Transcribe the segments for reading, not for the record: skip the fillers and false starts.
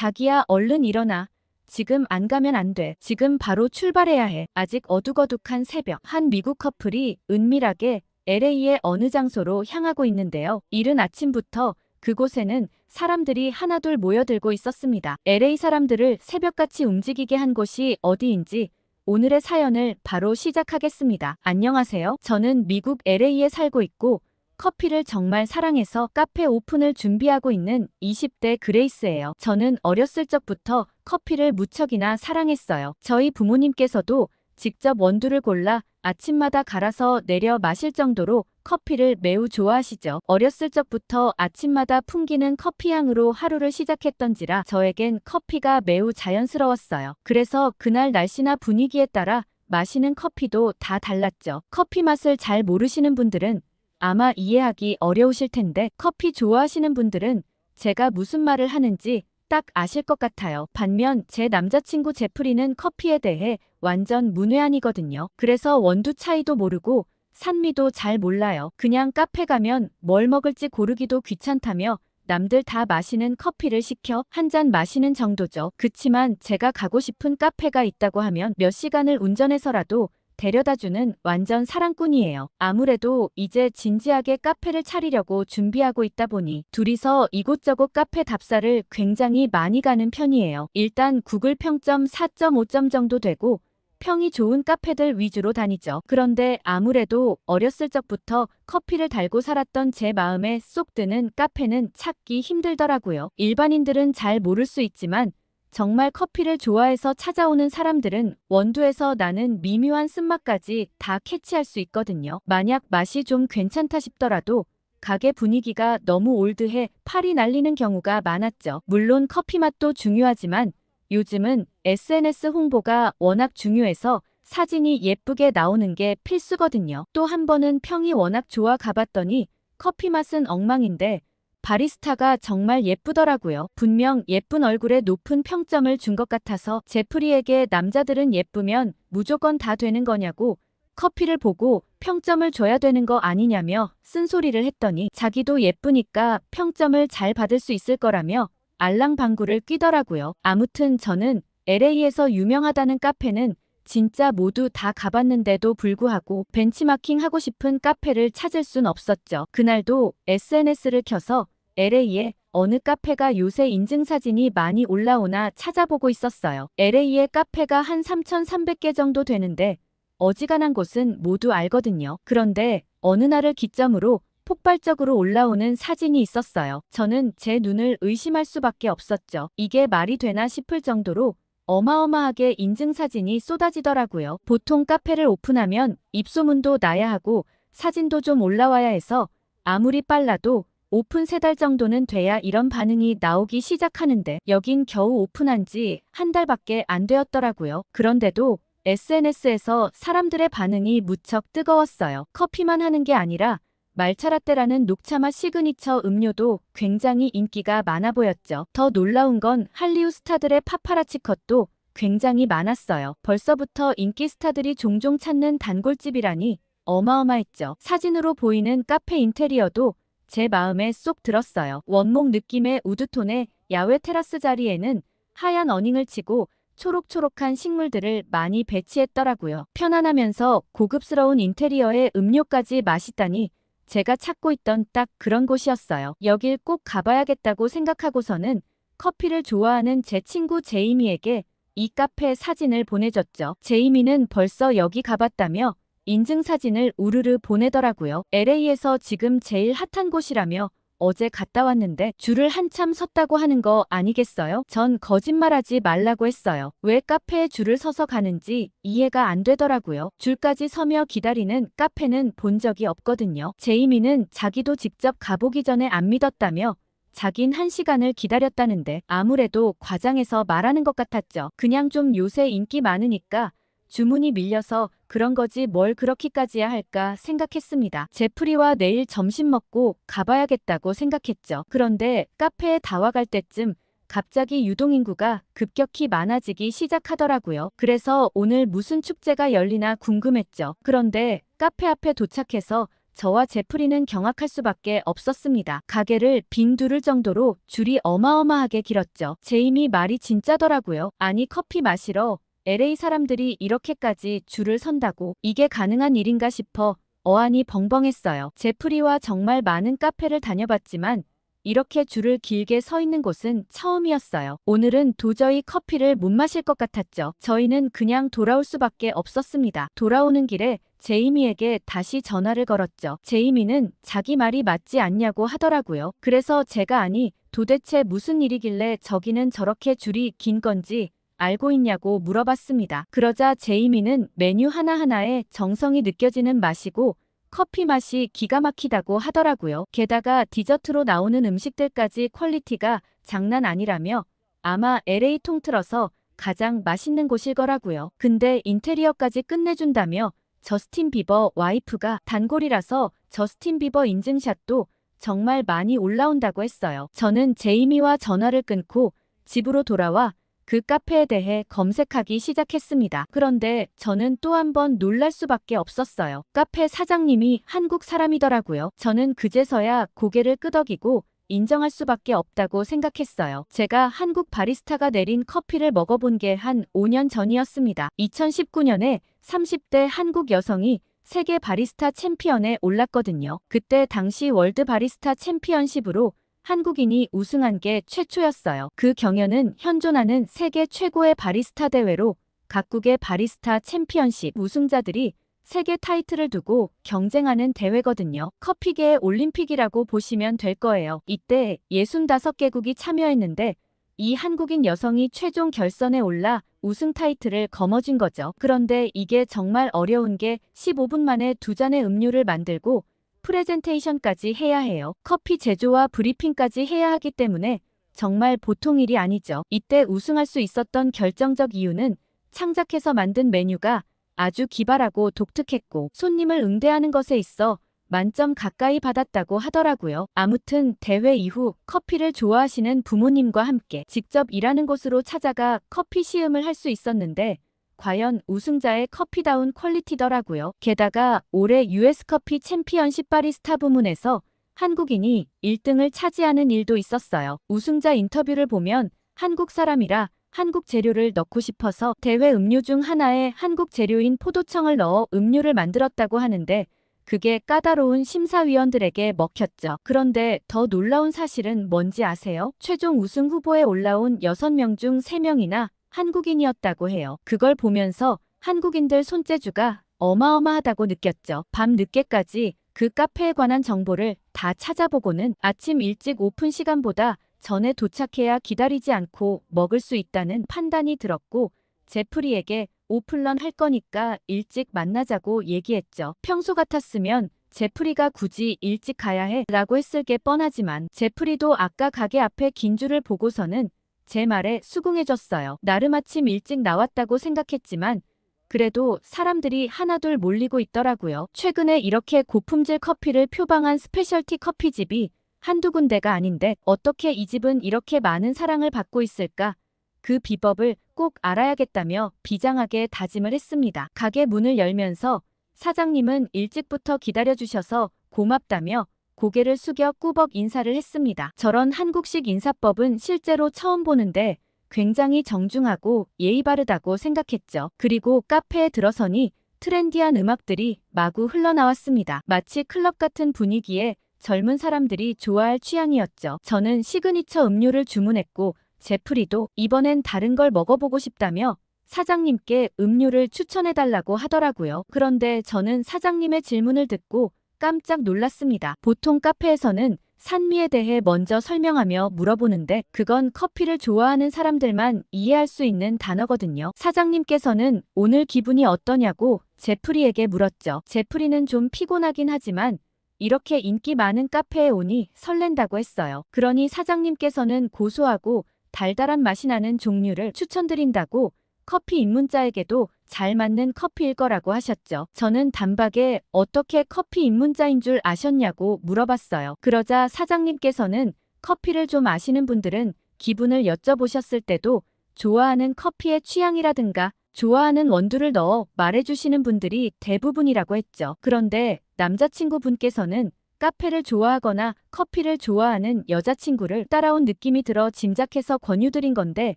자기야, 얼른 일어나. 지금 안 가면 안 돼. 지금 바로 출발해야 해. 아직 어둑어둑한 새벽. 한 미국 커플이 은밀하게 LA의 어느 장소로 향하고 있는데요. 이른 아침부터 그곳에는 사람들이 하나둘 모여들고 있었습니다. LA 사람들을 새벽같이 움직이게 한 곳이 어디인지 오늘의 사연을 바로 시작하겠습니다. 안녕하세요. 저는 미국 LA에 살고 있고 커피를 정말 사랑해서 카페 오픈을 준비하고 있는 20대 그레이스예요. 저는 어렸을 적부터 커피를 무척이나 사랑했어요. 저희 부모님께서도 직접 원두를 골라 아침마다 갈아서 내려 마실 정도로 커피를 매우 좋아하시죠. 어렸을 적부터 아침마다 풍기는 커피향으로 하루를 시작했던지라 저에겐 커피가 매우 자연스러웠어요. 그래서 그날 날씨나 분위기에 따라 마시는 커피도 다 달랐죠. 커피 맛을 잘 모르시는 분들은 아마 이해하기 어려우실 텐데 커피 좋아하시는 분들은 제가 무슨 말을 하는지 딱 아실 것 같아요. 반면 제 남자친구 제프리는 커피에 대해 완전 문외한이거든요. 그래서 원두 차이도 모르고 산미도 잘 몰라요. 그냥 카페 가면 뭘 먹을지 고르기도 귀찮다며 남들 다 마시는 커피를 시켜 한 잔 마시는 정도죠. 그치만 제가 가고 싶은 카페가 있다고 하면 몇 시간을 운전해서라도 데려다주는 완전 사랑꾼이에요. 아무래도 이제 진지하게 카페를 차리려고 준비하고 있다 보니 둘이서 이곳저곳 카페 답사를 굉장히 많이 가는 편이에요. 일단 구글 평점 4.5점 정도 되고 평이 좋은 카페들 위주로 다니죠. 그런데 아무래도 어렸을 적부터 커피를 달고 살았던 제 마음에 쏙 드는 카페는 찾기 힘들더라고요. 일반인들은 잘 모를 수 있지만 정말 커피를 좋아해서 찾아오는 사람들은 원두에서 나는 미묘한 쓴맛까지 다 캐치할 수 있거든요. 만약 맛이 좀 괜찮다 싶더라도 가게 분위기가 너무 올드해 팔이 날리는 경우가 많았죠. 물론 커피 맛도 중요하지만 요즘은 SNS 홍보가 워낙 중요해서 사진이 예쁘게 나오는 게 필수거든요. 또 한 번은 평이 워낙 좋아 가봤더니 커피 맛은 엉망인데 바리스타가 정말 예쁘더라고요. 분명 예쁜 얼굴에 높은 평점을 준 것 같아서 제프리에게 남자들은 예쁘면 무조건 다 되는 거냐고 커피를 보고 평점을 줘야 되는 거 아니냐며 쓴소리를 했더니 자기도 예쁘니까 평점을 잘 받을 수 있을 거라며 알랑방구를 뀌더라고요. 아무튼 저는 LA에서 유명하다는 카페는 진짜 모두 다 가봤는데도 불구하고 벤치마킹 하고 싶은 카페를 찾을 순 없었죠. 그날도 SNS를 켜서 LA에 어느 카페가 요새 인증사진이 많이 올라오나 찾아보고 있었어요. LA에 카페가 한 3,300개 정도 되는데 어지간한 곳은 모두 알거든요. 그런데 어느 날을 기점으로 폭발적으로 올라오는 사진이 있었어요. 저는 제 눈을 의심할 수밖에 없었죠. 이게 말이 되나 싶을 정도로 어마어마하게 인증사진이 쏟아지더라고요. 보통 카페를 오픈하면 입소문도 나야 하고 사진도 좀 올라와야 해서 아무리 빨라도 오픈 3달 정도는 돼야 이런 반응이 나오기 시작하는데 여긴 겨우 오픈한 지 한 달밖에 안 되었더라고요. 그런데도 SNS에서 사람들의 반응이 무척 뜨거웠어요. 커피만 하는 게 아니라 말차라떼라는 녹차맛 시그니처 음료도 굉장히 인기가 많아 보였죠. 더 놀라운 건 할리우드 스타들의 파파라치 컷도 굉장히 많았어요. 벌써부터 인기 스타들이 종종 찾는 단골집이라니 어마어마했죠. 사진으로 보이는 카페 인테리어도 제 마음에 쏙 들었어요. 원목 느낌의 우드톤의 야외 테라스 자리에는 하얀 어닝을 치고 초록초록한 식물들을 많이 배치했더라고요. 편안하면서 고급스러운 인테리어에 음료까지 마시다니 제가 찾고 있던 딱 그런 곳이었어요. 여길 꼭 가봐야겠다고 생각하고서는 커피를 좋아하는 제 친구 제이미에게 이 카페 사진을 보내줬죠. 제이미는 벌써 여기 가봤다며 인증사진을 우르르 보내더라고요. LA에서 지금 제일 핫한 곳이라며 어제 갔다 왔는데 줄을 한참 섰다고 하는 거 아니겠어요? 전 거짓말하지 말라고 했어요. 왜 카페에 줄을 서서 가는지 이해가 안 되더라고요. 줄까지 서며 기다리는 카페는 본 적이 없거든요. 제이미는 자기도 직접 가보기 전에 안 믿었다며 자긴 1시간을 기다렸다는데 아무래도 과장해서 말하는 것 같았죠. 그냥 좀 요새 인기 많으니까 주문이 밀려서 그런 거지 뭘 그렇게까지야 할까 생각했습니다. 제프리와 내일 점심 먹고 가봐야겠다고 생각했죠. 그런데 카페에 다 와갈 때쯤 갑자기 유동인구가 급격히 많아지기 시작하더라고요. 그래서 오늘 무슨 축제가 열리나 궁금했죠. 그런데 카페 앞에 도착해서 저와 제프리는 경악할 수밖에 없었습니다. 가게를 빙두를 정도로 줄이 어마어마하게 길었죠. 제이미 말이 진짜더라고요. 아니 커피 마시러 LA 사람들이 이렇게까지 줄을 선다고 이게 가능한 일인가 싶어 어안이 벙벙했어요. 제프리와 정말 많은 카페를 다녀봤지만 이렇게 줄을 길게 서 있는 곳은 처음이었어요. 오늘은 도저히 커피를 못 마실 것 같았죠. 저희는 그냥 돌아올 수밖에 없었습니다. 돌아오는 길에 제이미에게 다시 전화를 걸었죠. 제이미는 자기 말이 맞지 않냐고 하더라고요. 그래서 제가 아니 도대체 무슨 일이길래 저기는 저렇게 줄이 긴 건지 알고 있냐고 물어봤습니다. 그러자 제이미는 메뉴 하나하나에 정성이 느껴지는 맛이고 커피 맛이 기가 막히다고 하더라고요. 게다가 디저트로 나오는 음식들까지 퀄리티가 장난 아니라며 아마 LA 통틀어서 가장 맛있는 곳일 거라고요. 근데 인테리어까지 끝내준다며 저스틴 비버 와이프가 단골이라서 저스틴 비버 인증샷도 정말 많이 올라온다고 했어요. 저는 제이미와 전화를 끊고 집으로 돌아와 그 카페에 대해 검색하기 시작했습니다. 그런데 저는 또 한 번 놀랄 수밖에 없었어요. 카페 사장님이 한국 사람이더라고요. 저는 그제서야 고개를 끄덕이고 인정할 수밖에 없다고 생각했어요. 제가 한국 바리스타가 내린 커피를 먹어본 게 한 5년 전이었습니다. 2019년에 30대 한국 여성이 세계 바리스타 챔피언에 올랐거든요. 그때 당시 월드 바리스타 챔피언십으로 한국인이 우승한 게 최초였어요. 그 경연은 현존하는 세계 최고의 바리스타 대회로 각국의 바리스타 챔피언십 우승자들이 세계 타이틀을 두고 경쟁하는 대회거든요. 커피계의 올림픽이라고 보시면 될 거예요. 이때 65개국이 참여했는데 이 한국인 여성이 최종 결선에 올라 우승 타이틀을 거머쥔 거죠. 그런데 이게 정말 어려운 게 15분 만에 2잔의 음료를 만들고 프레젠테이션까지 해야 해요. 커피 제조와 브리핑까지 해야 하기 때문에 정말 보통 일이 아니죠. 이때 우승할 수 있었던 결정적 이유는 창작해서 만든 메뉴가 아주 기발하고 독특했고 손님을 응대하는 것에 있어 만점 가까이 받았다고 하더라고요. 아무튼 대회 이후 커피를 좋아하시는 부모님과 함께 직접 일하는 곳으로 찾아가 커피 시음을 할 수 있었는데 과연 우승자의 커피다운 퀄리티더라고요. 게다가 올해 US 커피 챔피언십 바리스타 부문에서 한국인이 1등을 차지하는 일도 있었어요. 우승자 인터뷰를 보면 한국 사람이라 한국 재료를 넣고 싶어서 대회 음료 중 하나에 한국 재료인 포도청을 넣어 음료를 만들었다고 하는데 그게 까다로운 심사위원들에게 먹혔죠. 그런데 더 놀라운 사실은 뭔지 아세요? 최종 우승 후보에 올라온 6명 중 3명이나 한국인이었다고 해요. 그걸 보면서 한국인들 손재주가 어마어마하다고 느꼈죠. 밤 늦게까지 그 카페에 관한 정보를 다 찾아보고는 아침 일찍 오픈 시간보다 전에 도착해야 기다리지 않고 먹을 수 있다는 판단이 들었고 제프리에게 오픈런 할 거니까 일찍 만나자고 얘기했죠. 평소 같았으면 제프리가 굳이 일찍 가야 해 라고 했을 게 뻔하지만 제프리도 아까 가게 앞에 긴 줄을 보고서는 제 말에 수긍해줬어요. 나름 아침 일찍 나왔다고 생각했지만 그래도 사람들이 하나둘 몰리고 있더라고요. 최근에 이렇게 고품질 커피를 표방한 스페셜티 커피집이 한두 군데가 아닌데 어떻게 이 집은 이렇게 많은 사랑을 받고 있을까? 그 비법을 꼭 알아야겠다며 비장하게 다짐을 했습니다. 가게 문을 열면서 사장님은 일찍부터 기다려주셔서 고맙다며 고개를 숙여 꾸벅 인사를 했습니다. 저런 한국식 인사법은 실제로 처음 보는데 굉장히 정중하고 예의 바르다고 생각했죠. 그리고 카페에 들어서니 트렌디한 음악들이 마구 흘러나왔습니다. 마치 클럽 같은 분위기에 젊은 사람들이 좋아할 취향이었죠. 저는 시그니처 음료를 주문했고 제프리도 이번엔 다른 걸 먹어보고 싶다며 사장님께 음료를 추천해달라고 하더라고요. 그런데 저는 사장님의 질문을 듣고 깜짝 놀랐습니다. 보통 카페에서는 산미에 대해 먼저 설명하며 물어보는데 그건 커피를 좋아하는 사람들만 이해할 수 있는 단어거든요. 사장님께서는 오늘 기분이 어떠냐고 제프리에게 물었죠. 제프리는 좀 피곤하긴 하지만 이렇게 인기 많은 카페에 오니 설렌다고 했어요. 그러니 사장님께서는 고소하고 달달한 맛이 나는 종류를 추천드린다고 커피 입문자에게도 잘 맞는 커피일 거라고 하셨죠. 저는 단박에 어떻게 커피 입문자인 줄 아셨냐고 물어봤어요. 그러자 사장님께서는 커피를 좀 아시는 분들은 기분을 여쭤보셨을 때도 좋아하는 커피의 취향이라든가 좋아하는 원두를 넣어 말해주시는 분들이 대부분이라고 했죠. 그런데 남자친구분께서는 카페를 좋아하거나 커피를 좋아하는 여자친구를 따라온 느낌이 들어 짐작해서 권유드린 건데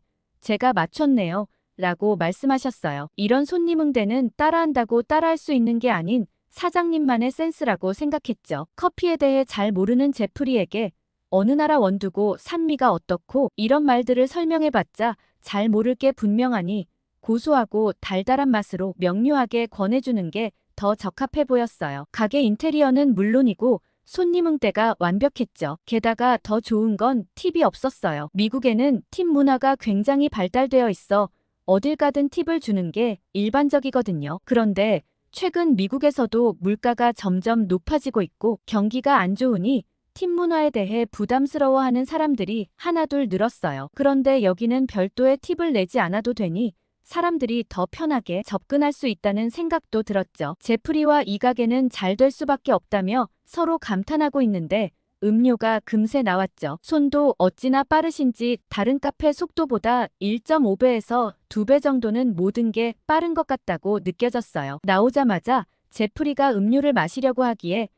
제가 맞췄네요. 라고 말씀하셨어요. 이런 손님 응대는 따라한다고 따라할 수 있는 게 아닌 사장님만의 센스라고 생각했죠. 커피에 대해 잘 모르는 제프리에게 어느 나라 원두고 산미가 어떻고 이런 말들을 설명해봤자 잘 모를 게 분명하니 고소하고 달달한 맛으로 명료하게 권해주는 게 더 적합해 보였어요. 가게 인테리어는 물론이고 손님 응대가 완벽했죠. 게다가 더 좋은 건 팁이 없었어요. 미국에는 팁 문화가 굉장히 발달되어 있어 어딜 가든 팁을 주는 게 일반적이거든요. 그런데 최근 미국에서도 물가가 점점 높아지고 있고 경기가 안 좋으니 팁 문화에 대해 부담스러워하는 사람들이 하나둘 늘었어요. 그런데 여기는 별도의 팁을 내지 않아도 되니 사람들이 더 편하게 접근할 수 있다는 생각도 들었죠. 제프리와 이 가게는 잘 될 수밖에 없다며 서로 감탄하고 있는데 음료가 금세 나왔죠. 손도 어찌나 빠르신지 다른 카페 속도보다 1.5배에서 2배 정도는 모든 게 빠른 것 같다고 느껴졌어요. 나오자마자 제프리가 음료를 마시려고 하기에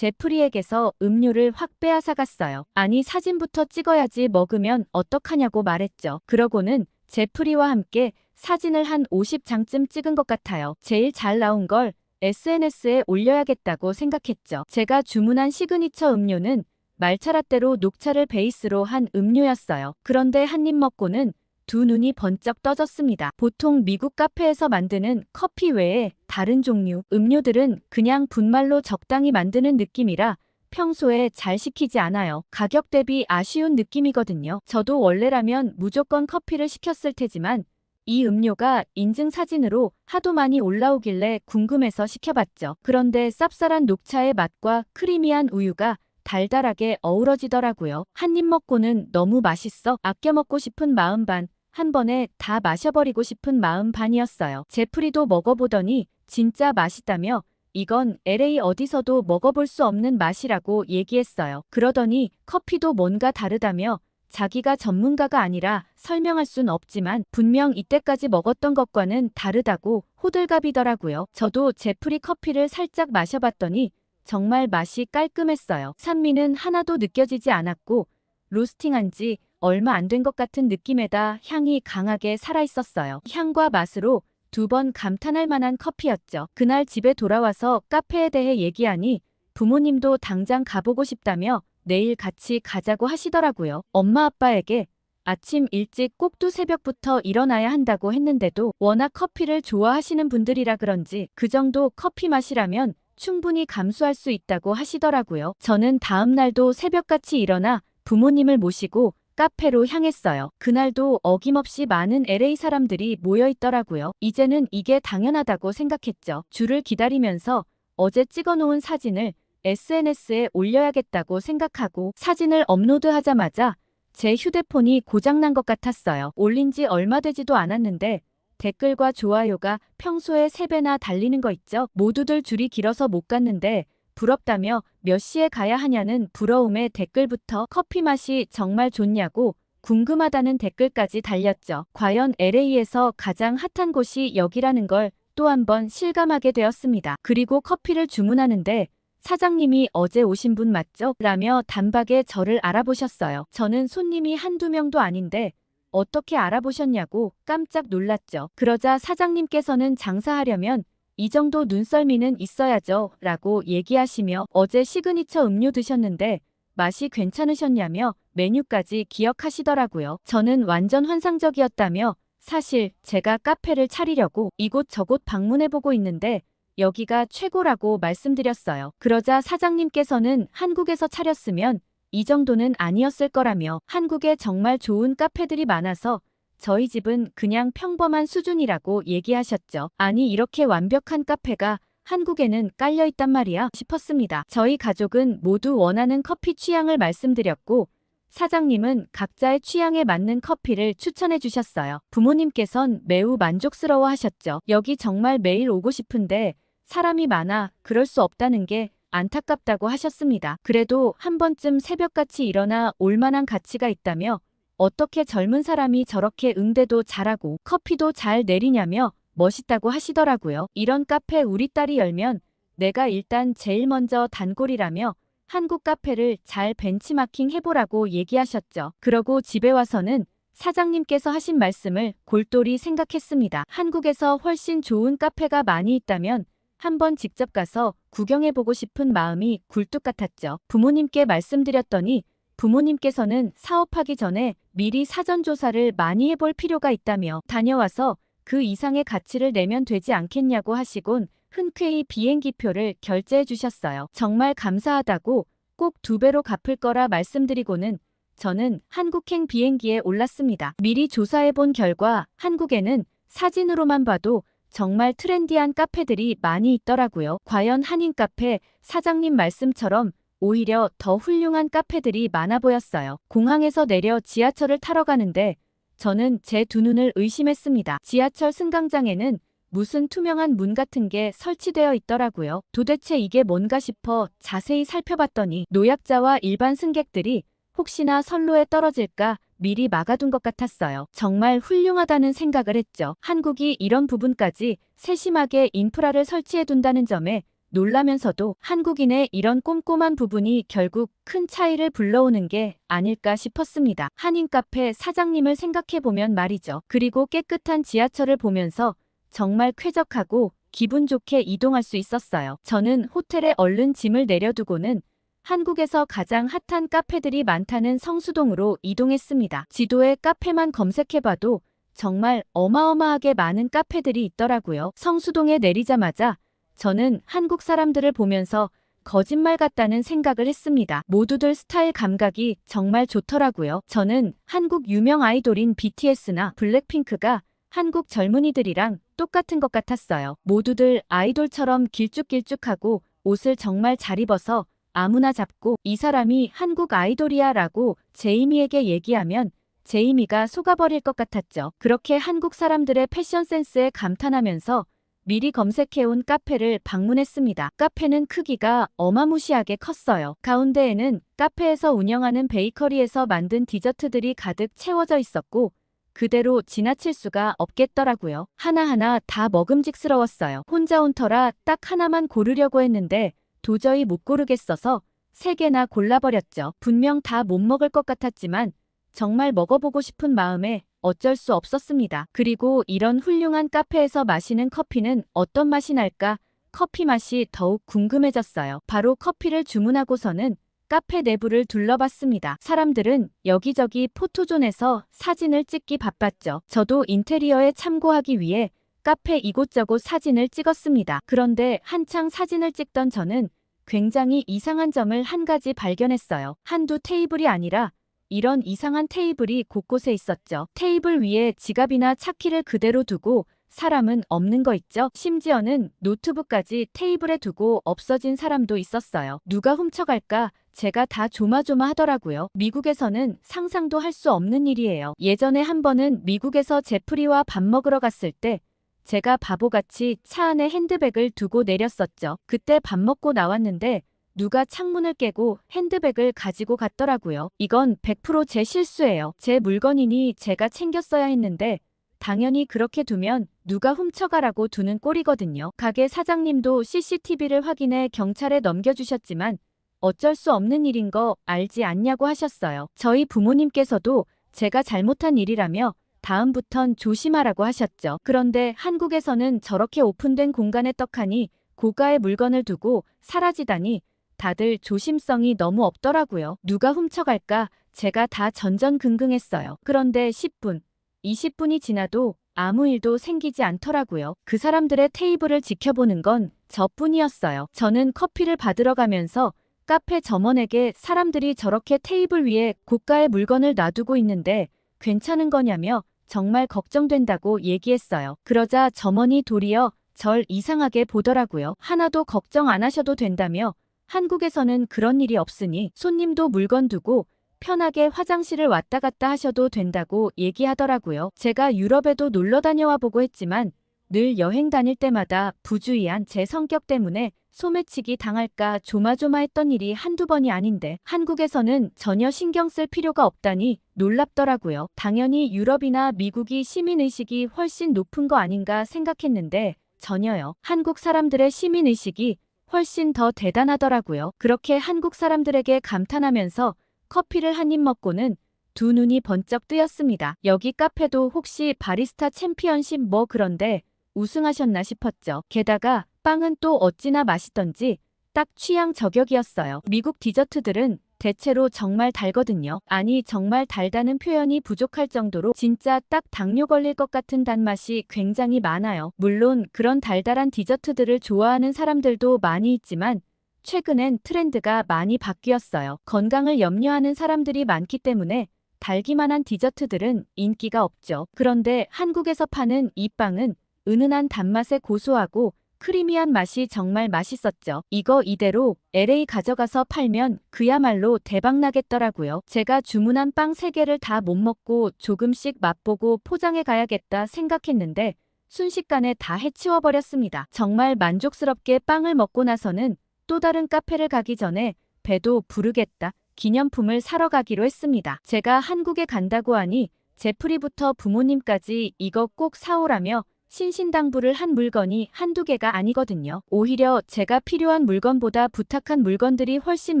제프리에게서 음료를 확 빼앗아 갔어요. 아니 사진부터 찍어야지 먹으면 어떡하냐고 말했죠. 그러고는 제프리와 함께 사진을 한 50장쯤 찍은 것 같아요. 제일 잘 나온 걸 SNS에 올려야겠다고 생각했죠. 제가 주문한 시그니처 음료는 말차라떼로 녹차를 베이스로 한 음료였어요. 그런데 한 입 먹고는 두 눈이 번쩍 떠졌습니다. 보통 미국 카페에서 만드는 커피 외에 다른 종류 음료들은 그냥 분말로 적당히 만드는 느낌이라 평소에 잘 시키지 않아요. 가격 대비 아쉬운 느낌이거든요. 저도 원래라면 무조건 커피를 시켰을 테지만 이 음료가 인증 사진으로 하도 많이 올라오길래 궁금해서 시켜봤죠. 그런데 쌉쌀한 녹차의 맛과 크리미한 우유가 달달하게 어우러지더라고요. 한 입 먹고는 너무 맛있어 아껴 먹고 싶은 마음 반, 한 번에 다 마셔버리고 싶은 마음 반이었어요. 제프리도 먹어보더니 진짜 맛있다며 이건 LA 어디서도 먹어볼 수 없는 맛이라고 얘기했어요. 그러더니 커피도 뭔가 다르다며 자기가 전문가가 아니라 설명할 순 없지만 분명 이때까지 먹었던 것과는 다르다고 호들갑이더라고요. 저도 제프리 커피를 살짝 마셔봤더니 정말 맛이 깔끔했어요. 산미는 하나도 느껴지지 않았고 로스팅한 지 얼마 안 된 것 같은 느낌에다 향이 강하게 살아있었어요. 향과 맛으로 두 번 감탄할 만한 커피였죠. 그날 집에 돌아와서 카페에 대해 얘기하니 부모님도 당장 가보고 싶다며 내일 같이 가자고 하시더라고요. 엄마 아빠에게 아침 일찍 꼭두 새벽부터 일어나야 한다고 했는데도 워낙 커피를 좋아하시는 분들이라 그런지 그 정도 커피 맛이라면 충분히 감수할 수 있다고 하시더라고요. 저는 다음 날도 새벽같이 일어나 부모님을 모시고 카페로 향했어요. 그날도 어김없이 많은 LA 사람들이 모여 있더라고요. 이제는 이게 당연하다고 생각했죠. 줄을 기다리면서 어제 찍어놓은 사진을 SNS에 올려야겠다고 생각하고 사진을 업로드하자마자 제 휴대폰이 고장난 것 같았어요. 올린 지 얼마 되지도 않았는데 댓글과 좋아요가 평소에 3배나 달리는 거 있죠? 모두들 줄이 길어서 못 갔는데 부럽다며 몇 시에 가야 하냐는 부러움의 댓글부터 커피 맛이 정말 좋냐고 궁금하다는 댓글까지 달렸죠. 과연 LA에서 가장 핫한 곳이 여기라는 걸 또 한 번 실감하게 되었습니다. 그리고 커피를 주문하는데 사장님이 어제 오신 분 맞죠? 라며 단박에 저를 알아보셨어요. 저는 손님이 한두 명도 아닌데 어떻게 알아보셨냐고 깜짝 놀랐죠. 그러자 사장님께서는 장사하려면 이 정도 눈썰미는 있어야죠 라고 얘기하시며 어제 시그니처 음료 드셨는데 맛이 괜찮으셨냐며 메뉴까지 기억하시더라고요. 저는 완전 환상적이었다며 사실 제가 카페를 차리려고 이곳저곳 방문해보고 있는데 여기가 최고라고 말씀드렸어요. 그러자 사장님께서는 한국에서 차렸으면 이 정도는 아니었을 거라며 한국에 정말 좋은 카페들이 많아서 저희 집은 그냥 평범한 수준이라고 얘기하셨죠. 아니 이렇게 완벽한 카페가 한국에는 깔려있단 말이야 싶었습니다. 저희 가족은 모두 원하는 커피 취향을 말씀드렸고 사장님은 각자의 취향에 맞는 커피를 추천해 주셨어요. 부모님께선 매우 만족스러워 하셨죠. 여기 정말 매일 오고 싶은데 사람이 많아 그럴 수 없다는 게 안타깝다고 하셨습니다. 그래도 한 번쯤 새벽같이 일어나 올 만한 가치가 있다며 어떻게 젊은 사람이 저렇게 응대도 잘하고 커피도 잘 내리냐며 멋있다고 하시더라고요. 이런 카페 우리 딸이 열면 내가 일단 제일 먼저 단골이라며 한국 카페를 잘 벤치마킹 해보라고 얘기하셨죠. 그러고 집에 와서는 사장님께서 하신 말씀을 골똘히 생각했습니다. 한국에서 훨씬 좋은 카페가 많이 있다면 한번 직접 가서 구경해보고 싶은 마음이 굴뚝 같았죠. 부모님께 말씀드렸더니 부모님께서는 사업하기 전에 미리 사전조사를 많이 해볼 필요가 있다며 다녀와서 그 이상의 가치를 내면 되지 않겠냐고 하시곤 흔쾌히 비행기표를 결제해 주셨어요. 정말 감사하다고 꼭 2배로 갚을 거라 말씀드리고는 저는 한국행 비행기에 올랐습니다. 미리 조사해 본 결과 한국에는 사진으로만 봐도 정말 트렌디한 카페들이 많이 있더라고요. 과연 한인 카페 사장님 말씀처럼 오히려 더 훌륭한 카페들이 많아 보였어요. 공항에서 내려 지하철을 타러 가는데 저는 제 두 눈을 의심했습니다. 지하철 승강장에는 무슨 투명한 문 같은 게 설치되어 있더라고요. 도대체 이게 뭔가 싶어 자세히 살펴봤더니 노약자와 일반 승객들이 혹시나 선로에 떨어질까 미리 막아둔 것 같았어요. 정말 훌륭하다는 생각을 했죠. 한국이 이런 부분까지 세심하게 인프라를 설치해둔다는 점에 놀라면서도 한국인의 이런 꼼꼼한 부분이 결국 큰 차이를 불러오는 게 아닐까 싶었습니다. 한인 카페 사장님을 생각해보면 말이죠. 그리고 깨끗한 지하철을 보면서 정말 쾌적하고 기분 좋게 이동할 수 있었어요. 저는 호텔에 얼른 짐을 내려두고는 한국에서 가장 핫한 카페들이 많다는 성수동으로 이동했습니다. 지도에 카페만 검색해봐도 정말 어마어마하게 많은 카페들이 있더라고요. 성수동에 내리자마자 저는 한국 사람들을 보면서 거짓말 같다는 생각을 했습니다. 모두들 스타일 감각이 정말 좋더라고요. 저는 한국 유명 아이돌인 BTS나 블랙핑크가 한국 젊은이들이랑 똑같은 것 같았어요. 모두들 아이돌처럼 길쭉길쭉하고 옷을 정말 잘 입어서 아무나 잡고 이 사람이 한국 아이돌이야 라고 제이미에게 얘기하면 제이미가 속아버릴 것 같았죠. 그렇게 한국 사람들의 패션 센스에 감탄하면서 미리 검색해온 카페를 방문했습니다. 카페는 크기가 어마무시하게 컸어요. 가운데에는 카페에서 운영하는 베이커리에서 만든 디저트들이 가득 채워져 있었고 그대로 지나칠 수가 없겠더라고요. 하나하나 다 먹음직스러웠어요. 혼자 온 터라 딱 하나만 고르려고 했는데 도저히 못 고르겠어서 3개나 골라버렸죠. 분명 다 못 먹을 것 같았지만 정말 먹어보고 싶은 마음에 어쩔 수 없었습니다. 그리고 이런 훌륭한 카페에서 마시는 커피는 어떤 맛이 날까? 커피 맛이 더욱 궁금해졌어요. 바로 커피를 주문하고서는 카페 내부를 둘러봤습니다. 사람들은 여기저기 포토존에서 사진을 찍기 바빴죠. 저도 인테리어에 참고하기 위해 카페 이곳저곳 사진을 찍었습니다. 그런데 한창 사진을 찍던 저는 굉장히 이상한 점을 한 가지 발견했어요. 한두 테이블이 아니라 이런 이상한 테이블이 곳곳에 있었죠. 테이블 위에 지갑이나 차키를 그대로 두고 사람은 없는 거 있죠? 심지어는 노트북까지 테이블에 두고 없어진 사람도 있었어요. 누가 훔쳐갈까? 제가 다 조마조마하더라고요. 미국에서는 상상도 할 수 없는 일이에요. 예전에 한 번은 미국에서 제프리와 밥 먹으러 갔을 때 제가 바보같이 차 안에 핸드백을 두고 내렸었죠. 그때 밥 먹고 나왔는데 누가 창문을 깨고 핸드백을 가지고 갔더라고요. 이건 100% 제 실수예요. 제 물건이니 제가 챙겼어야 했는데 당연히 그렇게 두면 누가 훔쳐가라고 두는 꼴이거든요. 가게 사장님도 CCTV를 확인해 경찰에 넘겨주셨지만 어쩔 수 없는 일인 거 알지 않냐고 하셨어요. 저희 부모님께서도 제가 잘못한 일이라며 다음부턴 조심하라고 하셨죠. 그런데 한국에서는 저렇게 오픈된 공간에 떡하니 고가의 물건을 두고 사라지다니 다들 조심성이 너무 없더라고요. 누가 훔쳐갈까 제가 다 전전긍긍했어요. 그런데 10분, 20분이 지나도 아무 일도 생기지 않더라고요. 그 사람들의 테이블을 지켜보는 건 저뿐이었어요. 저는 커피를 받으러 가면서 카페 점원에게 사람들이 저렇게 테이블 위에 고가의 물건을 놔두고 있는데 괜찮은 거냐며 정말 걱정된다고 얘기했어요. 그러자 점원이 도리어 절 이상하게 보더라고요. 하나도 걱정 안 하셔도 된다며 한국에서는 그런 일이 없으니 손님도 물건 두고 편하게 화장실을 왔다 갔다 하셔도 된다고 얘기하더라고요. 제가 유럽에도 놀러 다녀와 보고 했지만 늘 여행 다닐 때마다 부주의한 제 성격 때문에 소매치기 당할까 조마조마했던 일이 한두 번이 아닌데 한국에서는 전혀 신경 쓸 필요가 없다니 놀랍더라고요. 당연히 유럽이나 미국이 시민의식이 훨씬 높은 거 아닌가 생각했는데 전혀요. 한국 사람들의 시민의식이 훨씬 더 대단하더라고요. 그렇게 한국 사람들에게 감탄하면서 커피를 한 입 먹고는 두 눈이 번쩍 뜨였습니다. 여기 카페도 혹시 바리스타 챔피언십 뭐 그런데 우승하셨나 싶었죠. 게다가 빵은 또 어찌나 맛있던지 딱 취향 저격이었어요. 미국 디저트들은 대체로 정말 달거든요. 아니 정말 달다는 표현이 부족할 정도로 진짜 딱 당뇨 걸릴 것 같은 단맛이 굉장히 많아요. 물론 그런 달달한 디저트들을 좋아하는 사람들도 많이 있지만 최근엔 트렌드가 많이 바뀌었어요. 건강을 염려하는 사람들이 많기 때문에 달기만 한 디저트들은 인기가 없죠. 그런데 한국에서 파는 이 빵은 은은한 단맛에 고소하고 크리미한 맛이 정말 맛있었죠. 이거 이대로 LA 가져가서 팔면 그야말로 대박나겠더라고요. 제가 주문한 빵 3개를 다 못 먹고 조금씩 맛보고 포장해 가야겠다 생각했는데 순식간에 다 해치워버렸습니다. 정말 만족스럽게 빵을 먹고 나서는 또 다른 카페를 가기 전에 배도 부르겠다 기념품을 사러 가기로 했습니다. 제가 한국에 간다고 하니 제프리부터 부모님까지 이거 꼭 사오라며 신신당부를 한 물건이 한두 개가 아니거든요. 오히려 제가 필요한 물건보다 부탁한 물건들이 훨씬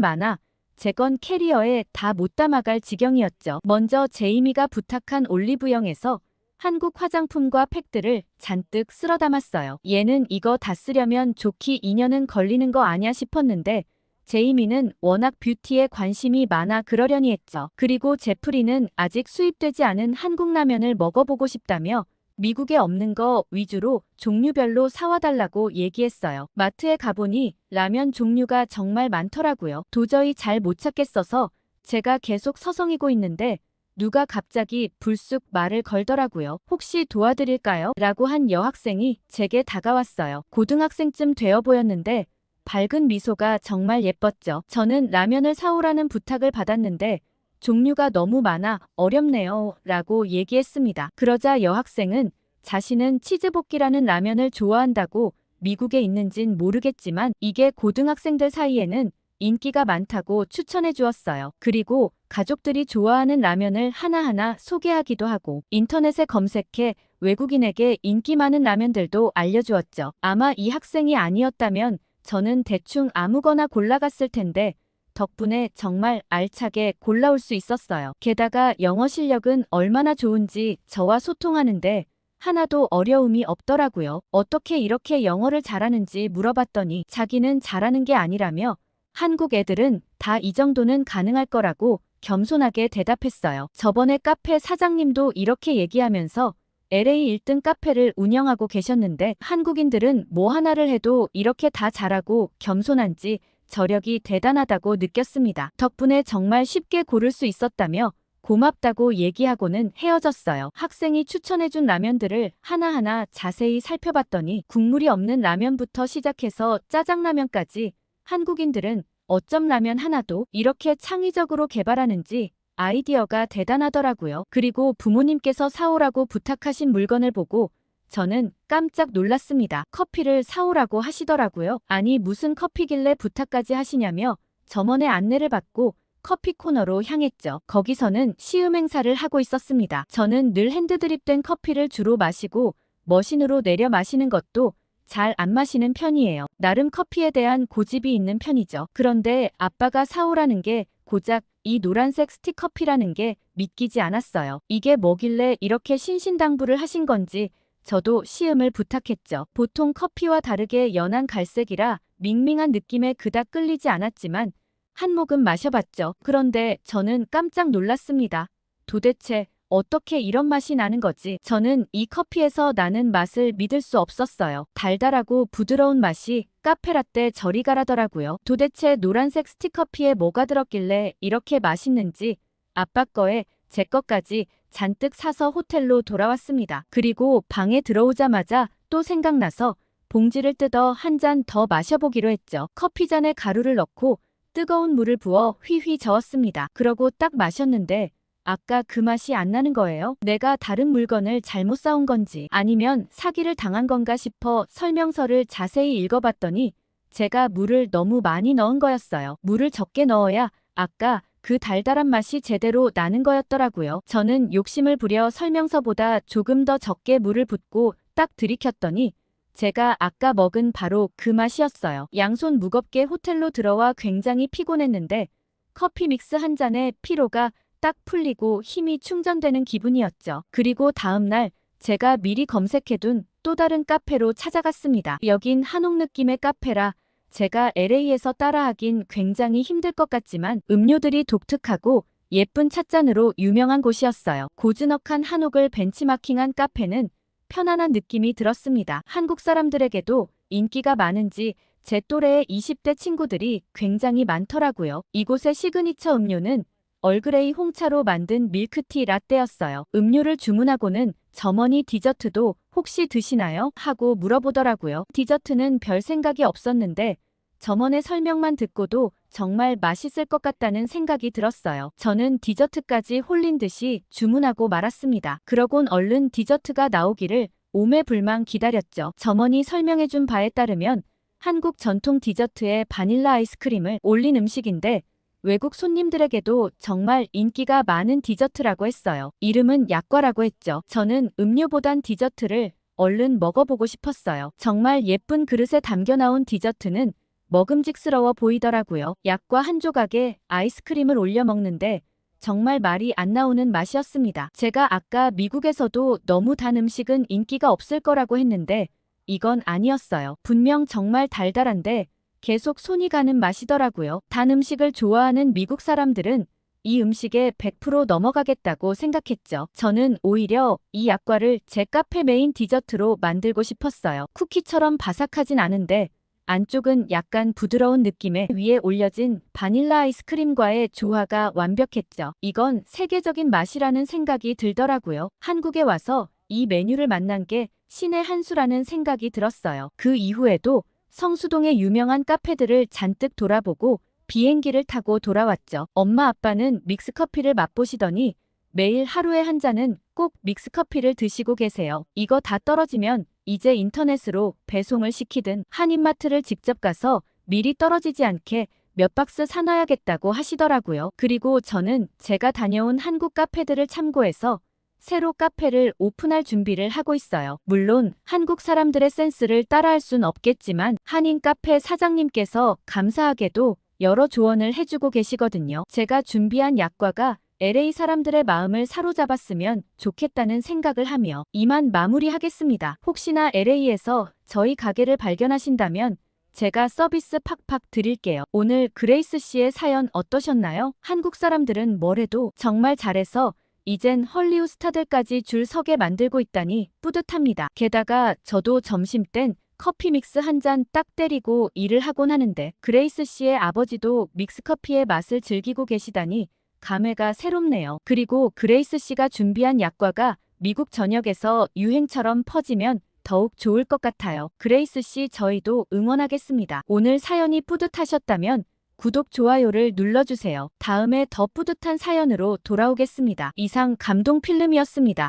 많아 제 건 캐리어에 다 못 담아갈 지경이었죠. 먼저 제이미가 부탁한 올리브영에서 한국 화장품과 팩들을 잔뜩 쓸어 담았어요. 얘는 이거 다 쓰려면 좋기 2년은 걸리는 거 아냐 싶었는데 제이미는 워낙 뷰티에 관심이 많아 그러려니 했죠. 그리고 제프리는 아직 수입되지 않은 한국 라면을 먹어보고 싶다며 미국에 없는 거 위주로 종류별로 사와달라고 얘기했어요. 마트에 가보니 라면 종류가 정말 많더라고요. 도저히 잘 못 찾겠어서 제가 계속 서성이고 있는데 누가 갑자기 불쑥 말을 걸더라고요. 혹시 도와드릴까요? 라고 한 여학생이 제게 다가왔어요. 고등학생쯤 되어 보였는데 밝은 미소가 정말 예뻤죠. 저는 라면을 사오라는 부탁을 받았는데 종류가 너무 많아 어렵네요. 라고 얘기했습니다. 그러자 여학생은 자신은 치즈볶이라는 라면을 좋아한다고 미국에 있는진 모르겠지만 이게 고등학생들 사이에는 인기가 많다고 추천해 주었어요. 그리고 가족들이 좋아하는 라면을 하나하나 소개하기도 하고 인터넷에 검색해 외국인에게 인기 많은 라면들도 알려주었죠. 아마 이 학생이 아니었다면 저는 대충 아무거나 골라갔을 텐데 덕분에 정말 알차게 골라올 수 있었어요. 게다가 영어 실력은 얼마나 좋은지 저와 소통하는데 하나도 어려움이 없더라고요. 어떻게 이렇게 영어를 잘하는지 물어봤더니 자기는 잘하는 게 아니라며 한국 애들은 다 이 정도는 가능할 거라고 겸손하게 대답했어요. 저번에 카페 사장님도 이렇게 얘기하면서 LA 1등 카페를 운영하고 계셨는데 한국인들은 뭐 하나를 해도 이렇게 다 잘하고 겸손한지 저력이 대단하다고 느꼈습니다. 덕분에 정말 쉽게 고를 수 있었다며 고맙다고 얘기하고는 헤어졌어요. 학생이 추천해준 라면들을 하나하나 자세히 살펴봤더니 국물이 없는 라면부터 시작해서 짜장라면까지 한국인들은 어쩜 라면 하나도 이렇게 창의적으로 개발하는지 아이디어가 대단하더라고요. 그리고 부모님께서 사오라고 부탁하신 물건을 보고 저는 깜짝 놀랐습니다. 커피를 사오라고 하시더라고요. 아니 무슨 커피길래 부탁까지 하시냐며 점원의 안내를 받고 커피 코너로 향했죠. 거기서는 시음 행사를 하고 있었습니다. 저는 늘 핸드드립된 커피를 주로 마시고 머신으로 내려 마시는 것도 잘 안 마시는 편이에요. 나름 커피에 대한 고집이 있는 편이죠. 그런데 아빠가 사오라는 게 고작 이 노란색 스틱커피라는 게 믿기지 않았어요. 이게 뭐길래 이렇게 신신당부를 하신 건지 저도 시음을 부탁했죠. 보통 커피와 다르게 연한 갈색이라 밍밍한 느낌에 그닥 끌리지 않았지만 한 모금 마셔봤죠. 그런데 저는 깜짝 놀랐습니다. 도대체 어떻게 이런 맛이 나는 거지? 저는 이 커피에서 나는 맛을 믿을 수 없었어요. 달달하고 부드러운 맛이 카페라떼 저리 가라더라고요. 도대체 노란색 스틱커피에 뭐가 들었길래 이렇게 맛있는지 아빠 거에 제 것까지 잔뜩 사서 호텔로 돌아왔습니다. 그리고 방에 들어오자마자 또 생각나서 봉지를 뜯어 한 잔 더 마셔보기로 했죠. 커피잔에 가루를 넣고 뜨거운 물을 부어 휘휘 저었습니다. 그러고 딱 마셨는데 아까 그 맛이 안 나는 거예요. 내가 다른 물건을 잘못 사온 건지 아니면 사기를 당한 건가 싶어 설명서를 자세히 읽어봤더니 제가 물을 너무 많이 넣은 거였어요. 물을 적게 넣어야 아까 그 달달한 맛이 제대로 나는 거였더라고요. 저는 욕심을 부려 설명서보다 조금 더 적게 물을 붓고 딱 들이켰더니 제가 아까 먹은 바로 그 맛이었어요. 양손 무겁게 호텔로 들어와 굉장히 피곤했는데 커피 믹스 한 잔에 피로가 딱 풀리고 힘이 충전되는 기분이었죠. 그리고 다음날 제가 미리 검색해둔 또 다른 카페로 찾아갔습니다. 여긴 한옥 느낌의 카페라 제가 LA에서 따라하긴 굉장히 힘들 것 같지만 음료들이 독특하고 예쁜 찻잔으로 유명한 곳이었어요. 고즈넉한 한옥을 벤치마킹한 카페는 편안한 느낌이 들었습니다. 한국 사람들에게도 인기가 많은지 제 또래의 20대 친구들이 굉장히 많더라고요. 이곳의 시그니처 음료는 얼그레이 홍차로 만든 밀크티 라떼였어요. 음료를 주문하고는 점원이 디저트도 혹시 드시나요? 하고 물어보더라고요. 디저트는 별 생각이 없었는데 점원의 설명만 듣고도 정말 맛있을 것 같다는 생각이 들었어요. 저는 디저트까지 홀린 듯이 주문하고 말았습니다. 그러곤 얼른 디저트가 나오기를 오매불망 기다렸죠. 점원이 설명해준 바에 따르면 한국 전통 디저트에 바닐라 아이스크림을 올린 음식인데 외국 손님들에게도 정말 인기가 많은 디저트라고 했어요. 이름은 약과라고 했죠. 저는 음료보단 디저트를 얼른 먹어보고 싶었어요. 정말 예쁜 그릇에 담겨 나온 디저트는 먹음직스러워 보이더라고요. 약과 한 조각에 아이스크림을 올려 먹는데 정말 말이 안 나오는 맛이었습니다. 제가 아까 미국에서도 너무 단 음식은 인기가 없을 거라고 했는데 이건 아니었어요. 분명 정말 달달한데 계속 손이 가는 맛이더라고요. 단 음식을 좋아하는 미국 사람들은 이 음식에 100% 넘어가겠다고 생각했죠. 저는 오히려 이 약과를 제 카페 메인 디저트로 만들고 싶었어요. 쿠키처럼 바삭하진 않은데 안쪽은 약간 부드러운 느낌에 위에 올려진 바닐라 아이스크림과의 조화가 완벽했죠. 이건 세계적인 맛이라는 생각이 들더라고요. 한국에 와서 이 메뉴를 만난 게 신의 한 수라는 생각이 들었어요. 그 이후에도 성수동의 유명한 카페들을 잔뜩 돌아보고 비행기를 타고 돌아왔죠. 엄마 아빠는 믹스커피를 맛보시더니 매일 하루에 한 잔은 꼭 믹스커피를 드시고 계세요. 이거 다 떨어지면 이제 인터넷으로 배송을 시키든 한인마트를 직접 가서 미리 떨어지지 않게 몇 박스 사놔야겠다고 하시더라고요. 그리고 저는 제가 다녀온 한국 카페들을 참고해서 새로 카페를 오픈할 준비를 하고 있어요. 물론 한국 사람들의 센스를 따라할 순 없겠지만 한인 카페 사장님께서 감사하게도 여러 조언을 해주고 계시거든요. 제가 준비한 약과가 LA 사람들의 마음을 사로잡았으면 좋겠다는 생각을 하며 이만 마무리하겠습니다. 혹시나 LA에서 저희 가게를 발견하신다면 제가 서비스 팍팍 드릴게요. 오늘 그레이스 씨의 사연 어떠셨나요? 한국 사람들은 뭐래도 정말 잘해서 이젠 헐리우드 스타들까지 줄 서게 만들고 있다니 뿌듯합니다. 게다가 저도 점심 땐 커피 믹스 한 잔 딱 때리고 일을 하곤 하는데 그레이스 씨의 아버지도 믹스커피의 맛을 즐기고 계시다니 감회가 새롭네요. 그리고 그레이스 씨가 준비한 약과가 미국 전역에서 유행처럼 퍼지면 더욱 좋을 것 같아요. 그레이스 씨 저희도 응원하겠습니다. 오늘 사연이 뿌듯하셨다면 구독, 좋아요를 눌러주세요. 다음에 더 뿌듯한 사연으로 돌아오겠습니다. 이상 감동 필름이었습니다.